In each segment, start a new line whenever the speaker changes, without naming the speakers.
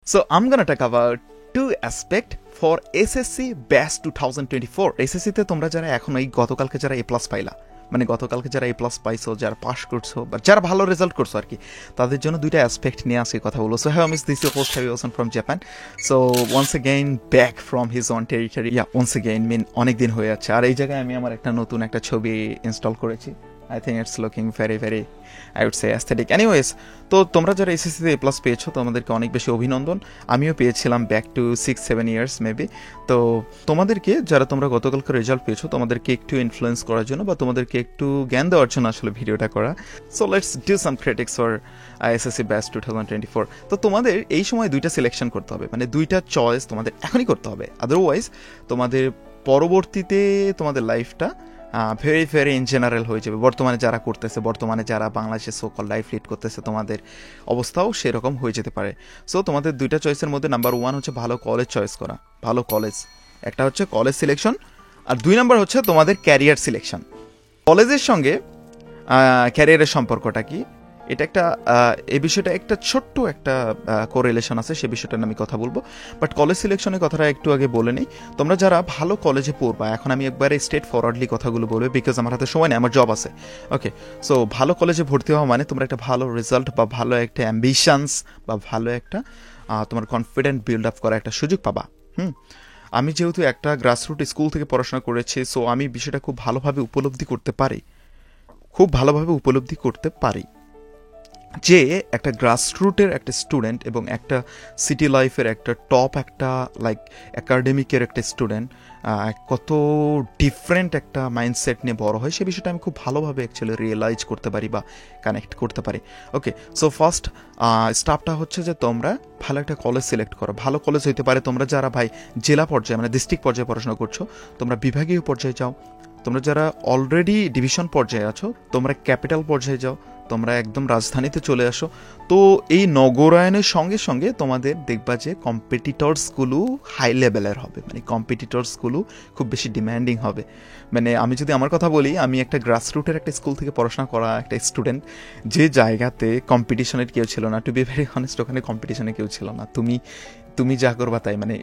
So I'm gonna talk about two aspect for SSC Batch 2024. SSC তে তোমরা যারা এখন এই গতকালকে যারা A+ পাইলা, মানে গতকালকে যারা A+ পাইছো, যারা পাস করছো বা যারা ভালো রেজাল্ট করছো আর কি, তাদের জন্য দুইটা অ্যাসপেক্ট নিয়ে আজকে কথা বলবো। সো হ্যাঁ miss this your host Harvey Wasson from Japan. So once again back from his own territory. Once again অনেক দিন হয়ে যাচ্ছে। আর এই জায়গায় আমি আমার নতুন একটা ছবি ইনস্টল করেছি। I think it's looking very I would say aesthetic. Anyways, তো তোমরা যারা এসএসসিতে A+ পেয়েছো তোমাদেরকে অনেক বেশি অভিনন্দন। আমিও পেয়েছিলাম ব্যাক টু 6-7 ইয়ার্স মেবি। তো তোমাদেরকে যারা তোমরা গতকালকে রেজাল্ট পেয়েছো তোমাদেরকে একটু ইনফ্লুয়েন্স করার জন্য বা তোমাদেরকে একটু জ্ঞান দেওয়ার জন্য আসলে ভিডিওটা করা। So let's do some critics for SSC batch 2024। তো তোমাদের এই সময় দুইটা সিলেকশন করতে হবে, মানে দুইটা চয়েস তোমাদের এখনই করতে হবে। আদারওয়াইজ তোমাদের পরবর্তীতে তোমাদের লাইফটা ভেরি ইন জেনারেল হয়ে যাবে। বর্তমানে যারা করতেছে, বর্তমানে যারা বাংলাদেশে সোকল লাইফ লিড করতেছে, তোমাদের অবস্থাও সেরকম হয়ে যেতে পারে। সো তোমাদের দুইটা চয়েসের মধ্যে নাম্বার 1 হচ্ছে ভালো কলেজ চয়েস করা, ভালো কলেজ। একটা হচ্ছে কলেজ সিলেকশন, আর 2 নাম্বার হচ্ছে তোমাদের ক্যারিয়ার সিলেকশন। কলেজের সঙ্গে ক্যারিয়ারের সম্পর্কটা কি, এটা একটা এই বিষয়টা একটা ছোট্ট একটা কোরিলেশন আছে, সে বিষয়টা আমি কথা বলবো। বাট কলেজ সিলেকশনের কথাটা একটু আগে বলে নিই। তোমরা যারা ভালো কলেজে পড়বা, এখন আমি একবারে স্ট্রেট ফরওয়ার্ডলি কথাগুলো বলবো, বিকজ আমার হাতে সময় নেই, আমার জব আছে। ওকে, সো ভালো কলেজে ভর্তি হওয়া মানে তোমরা একটা ভালো রেজাল্ট বা ভালো একটা অ্যাম্বিশনস বা ভালো একটা তোমার কনফিডেন্ট বিল্ড আপ করার একটা সুযোগ পাবা। আমি যেহেতু একটা গ্রাসরুট স্কুল থেকে পড়াশোনা করেছি, সো আমি বিষয়টা খুব ভালোভাবে উপলব্ধি করতে পারি যে একটা গ্রাসরুটের একটা স্টুডেন্ট এবং একটা সিটি লাইফের একটা টপ একটা লাইক একাডেমিকের একটা স্টুডেন্ট কত ডিফারেন্ট একটা মাইন্ডসেট নিয়ে বড় হয়, সে বিষয়টা আমি খুব ভালোভাবে অ্যাকচুয়ালি রিয়েলাইজ করতে পারি বা কানেক্ট করতে পারি। ওকে, সো ফার্স্ট স্টাফটা হচ্ছে যে তোমরা ভালো একটা কলেজ সিলেক্ট করো। ভালো কলেজ হইতে পারে তোমরা যারা ভাই জেলা পর্যায়ে মানে ডিস্ট্রিক্ট পর্যায়ে পড়াশোনা করছো, তোমরা বিভাগীয় পর্যায়ে যাও। তোমরা যারা অলরেডি ডিভিশন পর্যায়ে আছো, তোমরা ক্যাপিটাল পর্যায়ে যাও, তোমরা একদম রাজধানীতে চলে আসো। তো এই নগরায়নের সঙ্গে সঙ্গে তোমাদের দেখবা যে কম্পিটিটরসগুলো হাই লেভেলের হবে, মানে কম্পিটিটরসগুলো খুব বেশি ডিম্যান্ডিং হবে। মানে আমি যদি আমার কথা বলি, আমি একটা গ্রাসরুটের একটা স্কুল থেকে পড়াশোনা করা একটা স্টুডেন্ট, যে জায়গাতে কম্পিটিশনের কেউ ছিল না, টু বি ভেরি অনেস্ট, ওখানে কম্পিটিশনে কেউ ছিল না। তুমি যা করবা তাই, মানে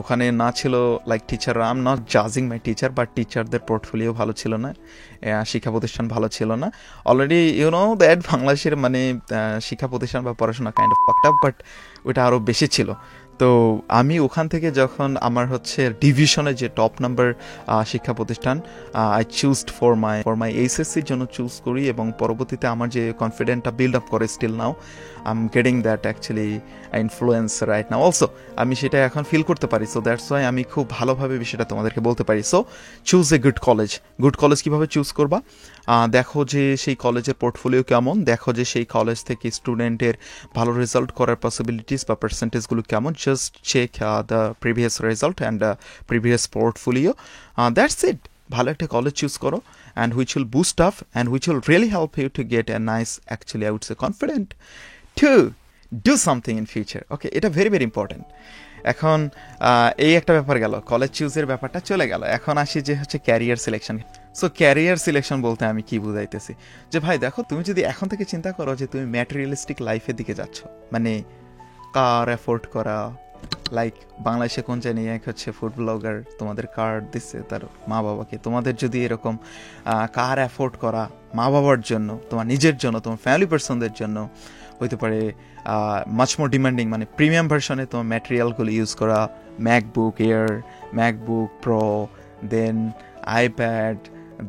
ওখানে না ছিল like teacher, I am not জাজিং মাই টিচার, বাট টিচারদের পোর্টফোলিও ভালো ছিল না, শিক্ষা প্রতিষ্ঠান ভালো ছিল না। অলরেডি দ্যাট বাংলাদেশের মানে শিক্ষা প্রতিষ্ঠান বা পড়াশোনা kind of fucked up, but ওটা আরও বেশি ছিল। তো আমি ওখান থেকে যখন আমার হচ্ছে ডিভিশনে যে টপ নাম্বার শিক্ষা প্রতিষ্ঠান আই চুজড ফর মাই এইচএসসির জন্য চুজ করি, এবং পরবর্তীতে আমার যে কনফিডেন্টটা বিল্ড আপ করে still now I am getting that actually influence right now also, আমি সেটা এখন ফিল করতে পারি। সো দ্যাটস ওয়াই আমি খুব ভালোভাবে বিষয়টা তোমাদেরকে বলতে পারি। So choose a good college কীভাবে চুজ করবা, দেখো যে সেই কলেজের পোর্টফোলিও কেমন, দেখো যে সেই কলেজ থেকে স্টুডেন্টের ভালো রেজাল্ট করার পসিবিলিটিস বা পার্সেন্টেজগুলো কেমন, just check the previous result and previous portfolio, that's it. ভালো একটা কলেজ চুজ করো, and which will boost up and which will really help you to get a nice actually I would say confident to do something in future. Okay, এটা very important. এখন এই একটা ব্যাপার গেল, college চুজের ব্যাপারটা চলে গেল। এখন আসি যে হচ্ছে career selection. So career selection বলতে আমি কি বুঝাইতেছি, যে ভাই দেখো, তুমি যদি এখন থেকে চিন্তা করো যে তুমি ম্যাটেরিয়ালিস্টিক লাইফের দিকে যাচ্ছ, মানে কার অ্যাফোর্ড করা, লাইক বাংলাদেশে কোন জানি এক হচ্ছে ফুড ব্লগার তোমাদের কার দিচ্ছে তার মা বাবাকে, তোমাদের যদি এরকম কার অ্যাফোর্ড করা মা বাবার জন্য, তোমার নিজের জন্য, তোমার ফ্যামিলি পার্সনদের জন্য হইতে পারে মাচ মোর ডিমান্ডিং, মানে প্রিমিয়াম ভার্সনে তোমার ম্যাটেরিয়ালগুলো ইউজ করা, ম্যাকবুক এয়ার, ম্যাকবুক প্রো, দেন আইপ্যাড,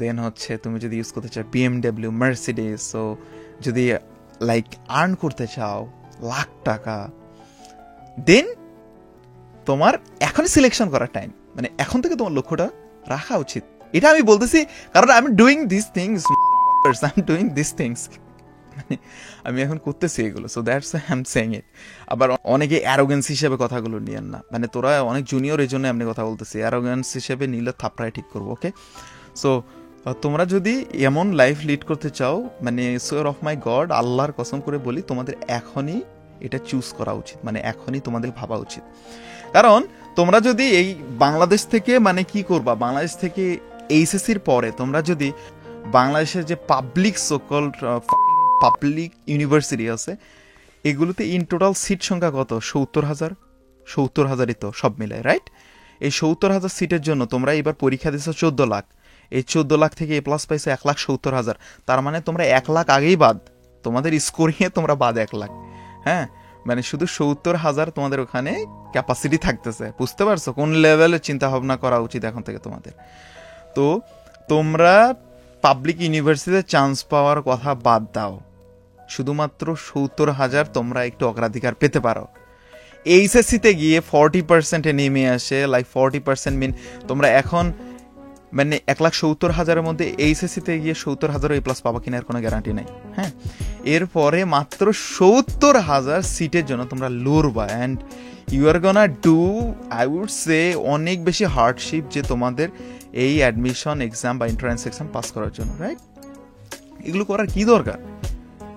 দেন হচ্ছে তুমি যদি ইউজ করতে চাও BMW, মার্সিডিজ। সো যদি লাইক আর্ন করতে চাও লাখ টাকা, দেন তোমার এখনই সিলেকশন করার টাইম, মানে এখন থেকে তোমার লক্ষ্যটা রাখা উচিত। এটা আমি বলতেছি কারণ আমি ডুইং দিস থিংস, মানে আমি এখন করতেছি এগুলো। So that's I am saying ইট। আবার অনেকে অ্যারোগেন্স হিসেবে কথাগুলো নিয়েন না, মানে তোরা অনেক জুনিয়র, এই জন্য এমনি কথা বলতেছি, অ্যারোগেন্স হিসেবে নিলে থাপড়ায় ঠিক করবো। ওকে, সো তোমরা যদি এমন লাইফ লিড করতে চাও, মানে সোয়ার অফ মাই গড, আল্লাহর কসম করে বলি, তোমাদের এখনই এটা চুজ করা উচিত, মানে এখনই তোমাদের ভাবা উচিত। কারণ তোমরা যদি এই বাংলাদেশ থেকে মানে কি করবা, বাংলাদেশ থেকে এইচএসসির পরে তোমরা যদি বাংলাদেশের যে পাবলিক ইউনিভার্সিটি আছে, এগুলোতে ইন টোটাল সিট সংখ্যা কত? 70,000। 70,000ই তো সব মিলে, রাইট? এই 70,000 সিটের জন্য তোমরা এবার পরীক্ষা দিচ্ছ 14 লাখ। এই 14 লাখ থেকে এ প্লাস পাইছো 1,70,000। তার মানে তোমরা 1 লাখ আগেই বাদ, তোমাদের স্কোরিংয়ে তোমরা বাদ 1 লাখ। হ্যাঁ, মানে শুধু 70,000 তোমাদের ওখানে ক্যাপাসিটি থাকতেছে। বুঝতে পারছো কোন লেভেলের চিন্তা ভাবনা করা উচিত এখন থেকে তোমাদের? তো তোমরা পাবলিক ইউনিভার্সিটিতে চান্স পাওয়ার কথা বাদ দাও, শুধুমাত্র 70,000 তোমরা একটু অগ্রাধিকার পেতে পারো। এইচএসসিতে গিয়ে 40%-এ নেমে আসে, লাইক 40% মিন তোমরা এখন মানে 1,70,000-এর মধ্যে এইচএসসিতে গিয়ে 70,000 এ প্লাস পাবা কিনা এর কোনো গ্যারান্টি নাই। হ্যাঁ, এরপরে মাত্র 70,000 সিটের জন্য তোমরা লড়বা, and you are gonna do, I would say, অনেক বেশি হার্ডশিপ যে তোমাদের এই অ্যাডমিশন এক্সাম বা এন্ট্রান্স এক্সাম পাস করার জন্য, রাইট? এগুলো করার কি দরকার?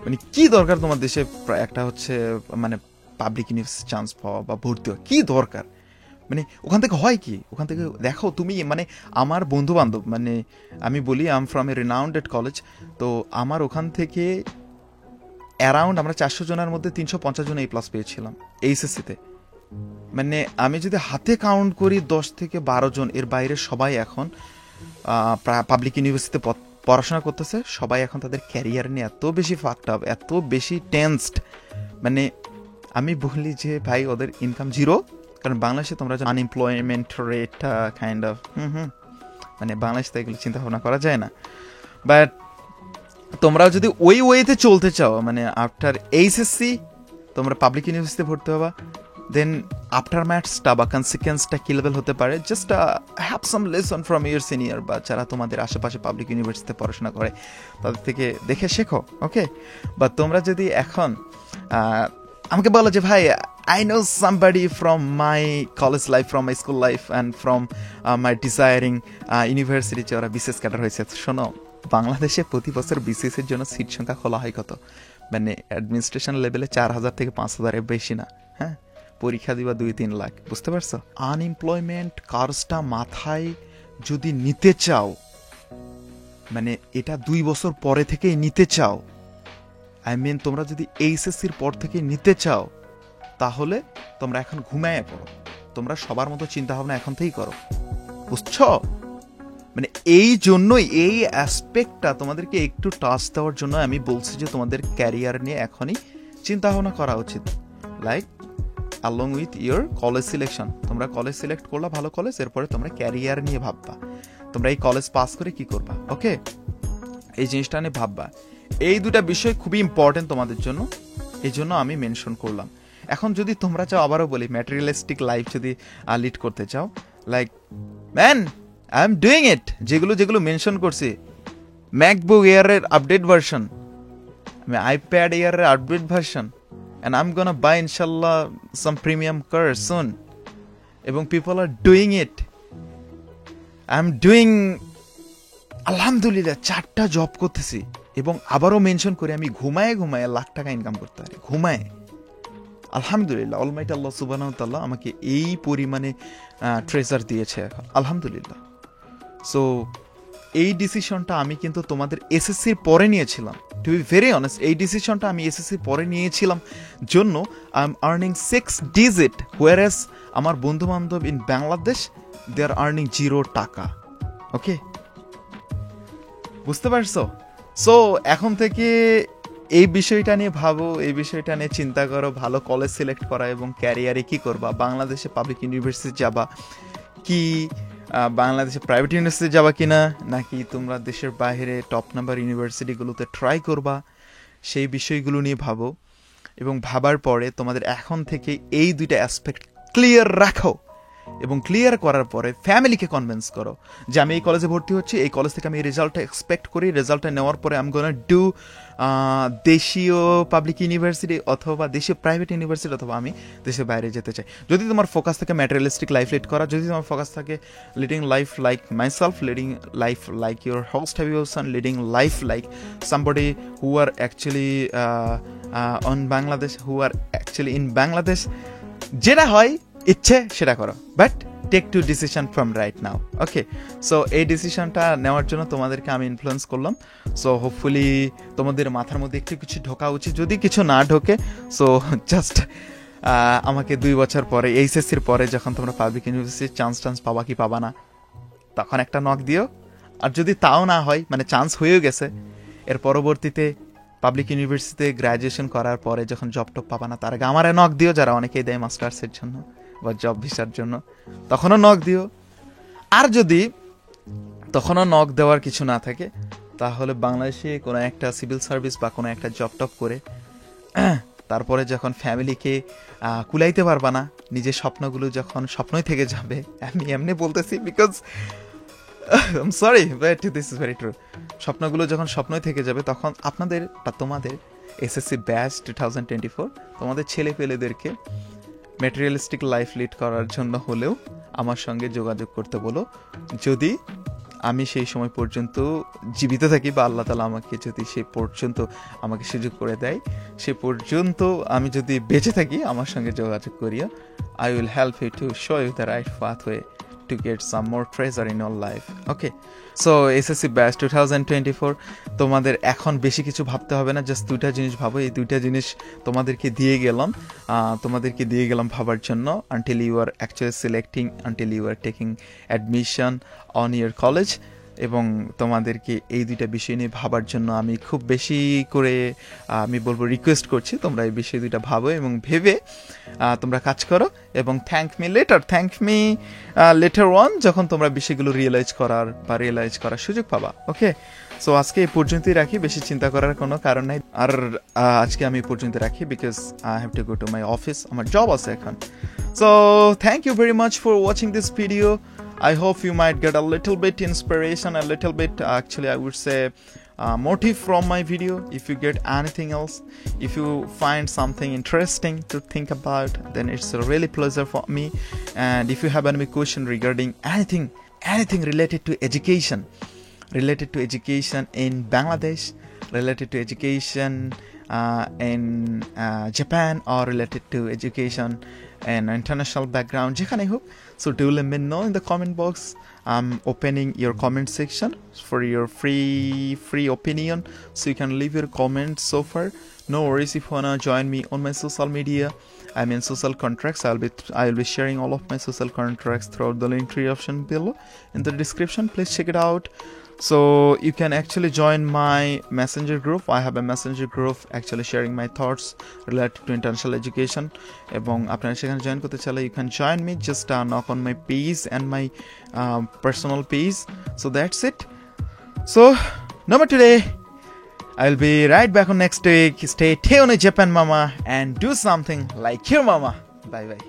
মানে কি দরকার তোমার দেশে একটা হচ্ছে মানে পাবলিক ইউনিভার্সিটি চান্স পাওয়া বা ভর্তি হওয়া? কি দরকার? মানে ওখান থেকে হয় কি? ওখান থেকে দেখো তুমি, মানে আমার বন্ধু বান্ধব, মানে আমি বলি I am from a renowned college, তো আমার ওখান থেকে অ্যারাউন্ড আমরা 400 জনের মধ্যে 350 জন এই প্লাস পেয়েছিলাম এইচএসসিতে। মানে আমি যদি হাতে কাউন্ট করি 10 থেকে 12 জন, এর বাইরে সবাই এখন পাবলিক ইউনিভার্সিটিতে পড়াশোনা করতেছে। সবাই এখন তাদের ক্যারিয়ার নিয়ে এত বেশি ফাকড আপ, এত বেশি টেন্সড, মানে আমি বলি যে ভাই ওদের ইনকাম জিরো। কারণ বাংলাদেশে তোমরা যে আনএমপ্লয়মেন্ট রেটটা কাইন্ড অফ মানে বাংলাদেশে এগুলো চিন্তা ভাবনা করা যায় না। বাট তোমরাও যদি ওই ওয়েতে চলতে চাও, মানে আফটার এইচএসসি তোমরা পাবলিক ইউনিভার্সিটিতে ভর্তি হবা, দেন আফটার ম্যাথসটা বা কনসিকুয়েন্সটা কী লেভেল হতে পারে, just have some lesson from year senior, বা যারা তোমাদের আশেপাশে পাবলিক ইউনিভার্সিটিতে পড়াশোনা করে তাদের থেকে দেখে শেখো, ওকে? বা তোমরা যদি এখন আমাকে বলো যে ভাই I know somebody from my college life, from my school life and from my desiring university যে ওরা বিসিএস ক্যাডার হয়েছে। শোনো, বাংলাদেশে প্রতি বছর বিসিএস এর জন্য সিট সংখ্যা খোলা হয় কত? মানে অ্যাডমিনিস্ট্রেশন লেভেলে 4,000 থেকে 5,000 এর বেশি না। হ্যাঁ, পরীক্ষা দিবা 2-3 লাখ। বুঝতে পারছো? আনএমপ্লয়মেন্ট কার্সটা মাথায় যদি নিতে চাও, মানে এটা 2 বছর পরে থেকেই নিতে চাও, আই মিন তোমরা যদি এইচএসসির পর থেকে নিতে চাও, তাহলে তোমরা এখন ঘুমায় পড়ো। তোমরা সবার মতো চিন্তা ভাবনা এখন থেকেই করো, বুঝছো? মানে এই জন্যই, এই অ্যাসপেক্টটা তোমাদেরকে একটু টাচ দেওয়ার জন্য আমি বলছি যে তোমাদের ক্যারিয়ার নিয়ে এখনই চিন্তা ভাবনা করা উচিত, like along with your college selection. তোমরা কলেজ সিলেক্ট করলা, ভালো কলেজ, এরপরে তোমরা ক্যারিয়ার নিয়ে ভাববা, তোমরা এই কলেজ পাস করে কি করবা, ওকে? এই জিনিসটা নিয়ে ভাববা। এই দুটা বিষয় খুবই ইম্পর্টেন্ট তোমাদের জন্য, এই জন্য আমি মেনশন করলাম। এখন যদি তোমরা চাও, আবারও বলি, ম্যাটেরিয়ালিস্টিক লাইফ যদি লিড করতে চাও, like man I am doing it, যেগুলো যেগুলো মেনশন করছি, ম্যাকবুক এয়ারের আপডেট ভার্সন, আইপ্যাড এয়ারের update version, and I am gonna buy ইনশাল্লাহ সাম প্রিমিয়াম কার সুন, এবং people are doing it. I am doing, আলহামদুলিল্লাহ 4টা জব করতেছি, এবং আবারও মেনশন করে আমি ঘুমায় ঘুমায় লাখ টাকা ইনকাম করতে পারি, ঘুমায়। আলহামদুলিল্লাহ, অলমাইটি আল্লাহ সুবহানাহু ওয়া তাআলা আমাকে এই পরিমাণে ট্রেজার দিয়েছে এখন, আলহামদুলিল্লাহ। সো এই ডিসিশনটা আমি কিন্তু তোমাদের এসএসসির পরে নিয়েছিলাম, টু বি ভেরি অনেস্ট। এই ডিসিশনটা আমি এসএসসির পরে নিয়েছিলাম জন্য আই এম আর্নিং 6 ডিজিট, হোয়ারএস আমার বন্ধু বান্ধব in Bangladesh they are earning 0 টাকা, ওকে? বুঝতে পারছো? সো এখন থেকে এই বিষয়টা নিয়ে ভাবো, এই বিষয়টা নিয়ে চিন্তা করো, ভালো কলেজ সিলেক্ট করা এবং ক্যারিয়ারে কি করবা। বাংলাদেশে পাবলিক ইউনিভার্সিটি যাবা কি, বাংলাদেশে প্রাইভেট ইউনিভার্সিটি যাবা কিনা, নাকি তোমরা দেশের বাইরে টপ নাম্বার ইউনিভার্সিটিগুলোতে ট্রাই করবা, সেই বিষয়গুলো নিয়ে ভাবো। এবং ভাবার পরে তোমাদের এখন থেকে এই দুইটা অ্যাসপেক্ট ক্লিয়ার রাখো, এবং ক্লিয়ার করার পরে ফ্যামিলিকে কনভিন্স করো যে আমি এই কলেজে ভর্তি হচ্ছি, এই কলেজ থেকে আমি এই রেজাল্টটা এক্সপেক্ট করি, রেজাল্টটা নেওয়ার পরে আই এম গোনা ডু দেশীয় পাবলিক ইউনিভার্সিটি অথবা দেশীয় প্রাইভেট ইউনিভার্সিটি, অথবা আমি দেশের বাইরে যেতে চাই। যদি তোমার ফোকাস থাকে ম্যাটেরিয়ালিস্টিক লাইফ লিড করা, যদি তোমার ফোকাস থাকে leading life like myself, leading life like your host হ্যাবিওসান, leading life like somebody who are actually on Bangladesh, who are actually in Bangladesh, যেটা হয় ইচ্ছে সেটা করো, but take to decision from right now. Okay, so এই ডিসিশনটা নেওয়ার জন্য তোমাদেরকে আমি ইনফ্লুয়েন্স করলাম। সো হোপফুলি তোমাদের মাথার মধ্যে একটু কিছু ঢোকা উচিত, যদি কিছু না ঢোকে সো জাস্ট আমাকে 2 বছর পরে এইচএসসির পরে যখন তোমরা পাবলিক ইউনিভার্সিটির চান্স পাবা কি পাবা না, তখন একটা নক দিও। আর যদি তাও না হয়, মানে চান্স হয়েও গেছে, এর পরবর্তীতে পাবলিক ইউনিভার্সিটিতে গ্র্যাজুয়েশন করার পরে যখন জব টপ পাবা না, তার আগে আমারে নক দিও, যারা অনেকেই দেয় মাস্টার্সের জন্য বা জব ভিসার জন্য, তখনও নক দিও। আর যদি তখনও নক দেওয়ার কিছু না থাকে, তাহলে বাংলাদেশে কোনো একটা সিভিল সার্ভিস বা কোনো একটা জব টপ করে তারপরে যখন ফ্যামিলিকে কুলাইতে পারবা না, নিজের স্বপ্নগুলো যখন স্বপ্নই থেকে যাবে, আমি এমনি বলতেছি because I'm sorry, but this is very true. স্বপ্নগুলো যখন স্বপ্নই থেকে যাবে, তখন আপনাদের বা তোমাদের এসএসসি ব্যাচ 2024 তোমাদের ছেলে পেলেদেরকে ম্যাটেরিয়ালিস্টিক লাইফ লিড করার জন্য হলেও আমার সঙ্গে যোগাযোগ করতে বলো। যদি আমি সেই সময় পর্যন্ত জীবিত থাকি বা আল্লাহ তাআলা আমাকে যদি সেই পর্যন্ত আমাকে সুযোগ করে দেয়, সে পর্যন্ত আমি যদি বেঁচে থাকি, আমার সঙ্গে যোগাযোগ করিও। I will help you to show you the right pathway to get some more treasure in your life. Okay, so SSC Batch 2024 তোমাদের এখন বেশি কিছু ভাবতে হবে না, জাস্ট 2টা জিনিস ভাবো। এই 2টা জিনিস তোমাদেরকে দিয়ে গেলাম ভাবার জন্য, until you are actually selecting, until you are taking admission on your college। এবং তোমাদেরকে এই 2টা বিষয় নিয়ে ভাবার জন্য আমি খুব বেশি করে আমি বলবো রিকোয়েস্ট করছি, তোমরা এই বিষয় 2টা ভাবো এবং ভেবে তোমরা কাজ করো। এবং থ্যাংক মি লেটার অন, যখন তোমরা বিষয়গুলো রিয়েলাইজ করার সুযোগ পাবা। ওকে, সো আজকে এই পর্যন্তই রাখি, বেশি চিন্তা করার কোনো কারণ নাই। আর আজকে আমি এই পর্যন্ত রাখি, because I have to go to my office, আমার জব আছে এখন। So thank you very much for watching this video. I hope you might get a little bit inspiration, a little bit, actually I would say motive from my video. If you get anything else, if you find something interesting to think about, then it's a really pleasure for me. And if you have any question regarding anything related to education in Bangladesh, related to education in Japan, or related to education and international background, যেখানে হোক, so do let me know in the comment box. I'm opening your comment section for your free opinion, so you can leave your comments so far. No worries if you wanna join me on my social media. I'm in social contracts. I'll be sharing all of my social contracts throughout the link tree option below in the description. Please check it out. So you can actually join my messenger group. I have a messenger group actually sharing my thoughts related to international education. এবং আপনারা সেখানে join করতে চাইলে you can join me, just knock on my page and my personal page. So that's it. So no more today. I'll be right back on next week. Stay tuned, Japan mama, and do something like your mama. Bye bye.